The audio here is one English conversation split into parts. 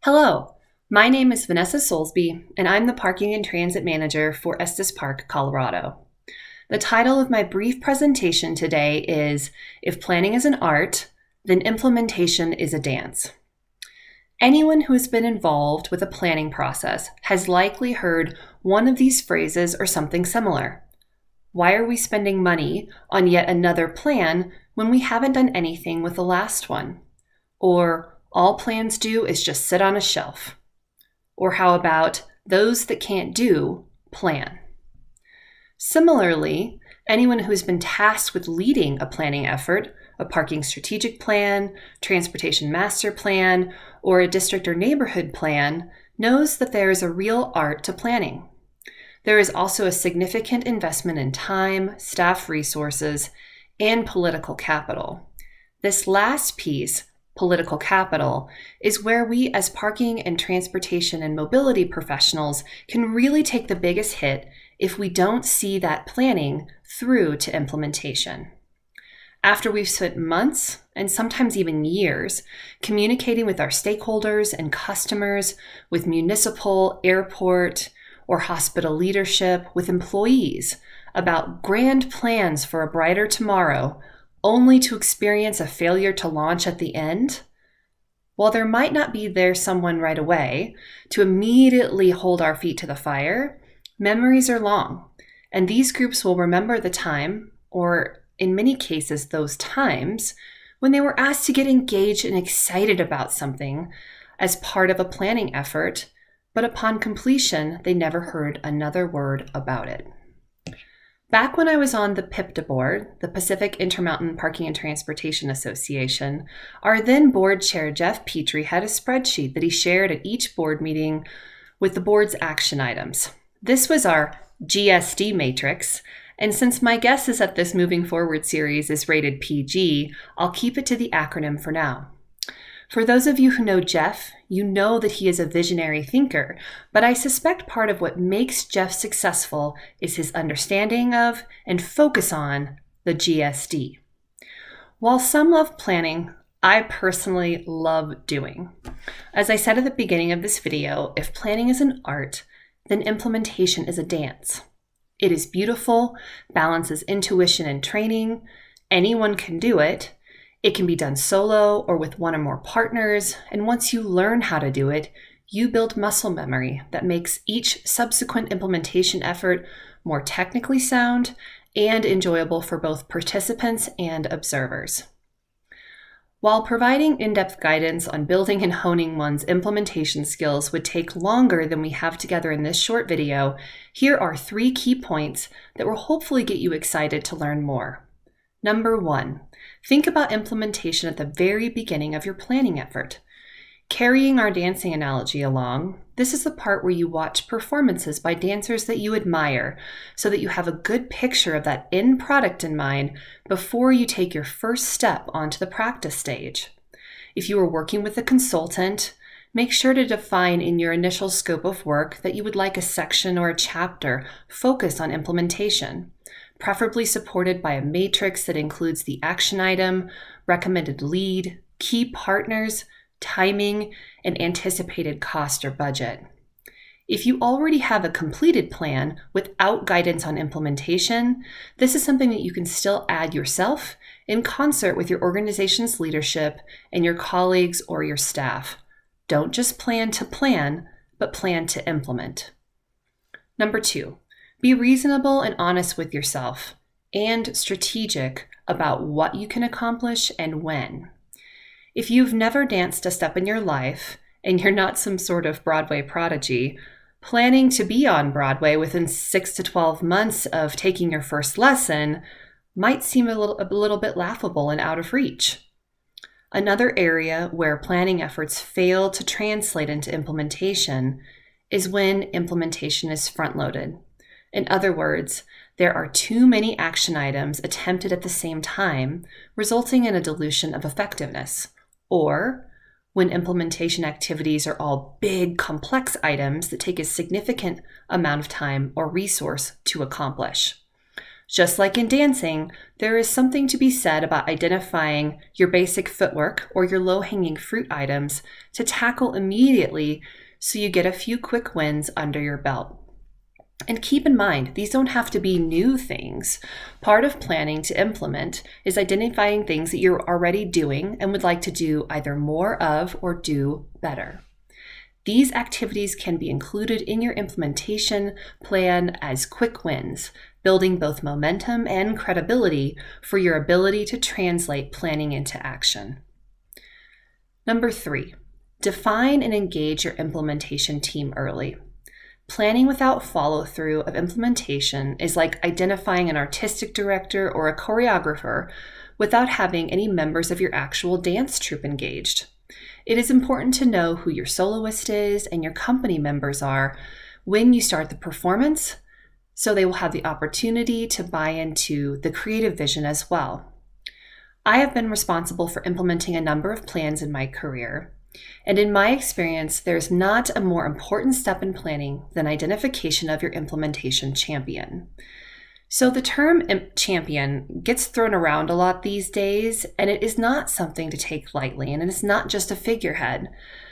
Hello, my name is Vanessa Solesbee, and I'm the Parking and Transit Manager for Estes Park, Colorado. The title of my brief presentation today is If Planning is an Art, then Implementation is a Dance. Anyone who has been involved with a planning process has likely heard one of these phrases or something similar. Why are we spending money on yet another plan when we haven't done anything with the last one? Or all plans do is just sit on a shelf. Or how about those that can't do, plan? Similarly, anyone who has been tasked with leading a planning effort, a parking strategic plan, transportation master plan, or a district or neighborhood plan, knows that there is a real art to planning. There is also a significant investment in time, staff resources, and political capital. This last piece, political capital, is where we as parking and transportation and mobility professionals can really take the biggest hit if we don't see that planning through to implementation. After we've spent months and sometimes even years communicating with our stakeholders and customers, with municipal, airport, or hospital leadership, with employees about grand plans for a brighter tomorrow, only to experience a failure to launch at the end? While there might not be there someone right away to immediately hold our feet to the fire, memories are long, and these groups will remember the time, or in many cases those times, when they were asked to get engaged and excited about something as part of a planning effort, but upon completion, they never heard another word about it. Back when I was on the PIPTA board, the Pacific Intermountain Parking and Transportation Association, our then board chair, Jeff Petrie, had a spreadsheet that he shared at each board meeting with the board's action items. This was our GSD matrix, and since my guess is that this Moving Forward series is rated PG, I'll keep it to the acronym for now. For those of you who know Jeff, you know that he is a visionary thinker, but I suspect part of what makes Jeff successful is his understanding of and focus on the GSD. While some love planning, I personally love doing. As I said at the beginning of this video, if planning is an art, then implementation is a dance. It is beautiful, balances intuition and training. Anyone can do it. It can be done solo or with one or more partners, and once you learn how to do it, you build muscle memory that makes each subsequent implementation effort more technically sound and enjoyable for both participants and observers. While providing in-depth guidance on building and honing one's implementation skills would take longer than we have together in this short video, here are 3 key points that will hopefully get you excited to learn more. Number 1, think about implementation at the very beginning of your planning effort. Carrying our dancing analogy along, this is the part where you watch performances by dancers that you admire so that you have a good picture of that end product in mind before you take your first step onto the practice stage. If you are working with a consultant, make sure to define in your initial scope of work that you would like a section or a chapter focused on implementation, preferably supported by a matrix that includes the action item, recommended lead, key partners, timing, and anticipated cost or budget. If you already have a completed plan without guidance on implementation, this is something that you can still add yourself in concert with your organization's leadership and your colleagues or your staff. Don't just plan to plan, but plan to implement. Number 2, be reasonable and honest with yourself and strategic about what you can accomplish and when. If you've never danced a step in your life and you're not some sort of Broadway prodigy, planning to be on Broadway within 6 to 12 months of taking your first lesson might seem a little bit laughable and out of reach. Another area where planning efforts fail to translate into implementation is when implementation is front-loaded. In other words, there are too many action items attempted at the same time, resulting in a dilution of effectiveness. Or when implementation activities are all big, complex items that take a significant amount of time or resource to accomplish. Just like in dancing, there is something to be said about identifying your basic footwork or your low-hanging fruit items to tackle immediately so you get a few quick wins under your belt. And keep in mind, these don't have to be new things. Part of planning to implement is identifying things that you're already doing and would like to do either more of or do better. These activities can be included in your implementation plan as quick wins, building both momentum and credibility for your ability to translate planning into action. Number 3, define and engage your implementation team early. Planning without follow-through of implementation is like identifying an artistic director or a choreographer without having any members of your actual dance troupe engaged. It is important to know who your soloist is and your company members are when you start the performance, so they will have the opportunity to buy into the creative vision as well. I have been responsible for implementing a number of plans in my career, and in my experience, there's not a more important step in planning than identification of your implementation champion. So the term champion gets thrown around a lot these days, and it is not something to take lightly, and it is not just a figurehead.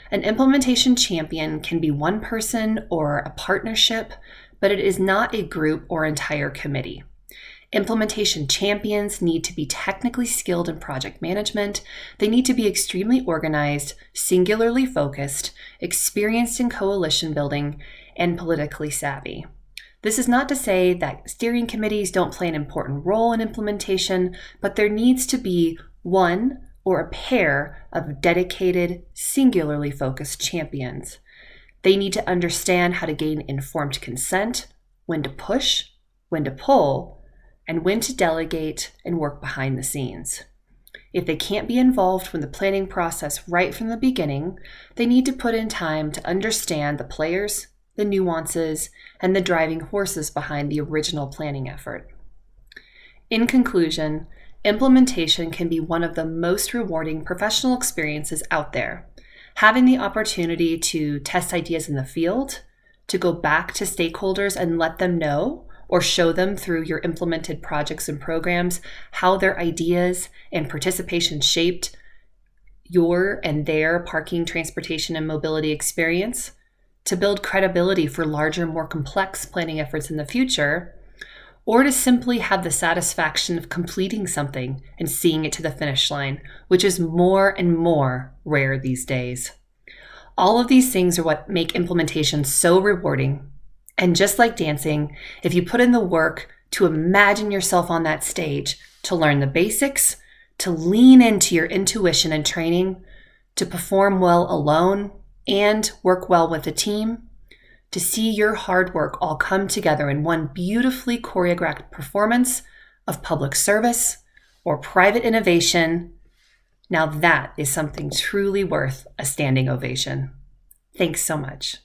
An implementation champion can be one person or a partnership, but it is not a group or entire committee. Implementation champions need to be technically skilled in project management. They need to be extremely organized, singularly focused, experienced in coalition building, and politically savvy. This is not to say that steering committees don't play an important role in implementation, but there needs to be one or a pair of dedicated, singularly focused champions. They need to understand how to gain informed consent, when to push, when to pull, and when to delegate and work behind the scenes. If they can't be involved from the planning process right from the beginning, they need to put in time to understand the players, the nuances, and the driving horses behind the original planning effort. In conclusion, implementation can be one of the most rewarding professional experiences out there. Having the opportunity to test ideas in the field, to go back to stakeholders and let them know or show them through your implemented projects and programs how their ideas and participation shaped your and their parking, transportation, and mobility experience, to build credibility for larger, more complex planning efforts in the future, or to simply have the satisfaction of completing something and seeing it to the finish line, which is more and more rare these days. All of these things are what make implementation so rewarding. And just like dancing, if you put in the work to imagine yourself on that stage, to learn the basics, to lean into your intuition and training, to perform well alone and work well with a team, to see your hard work all come together in one beautifully choreographed performance of public service or private innovation, now that is something truly worth a standing ovation. Thanks so much.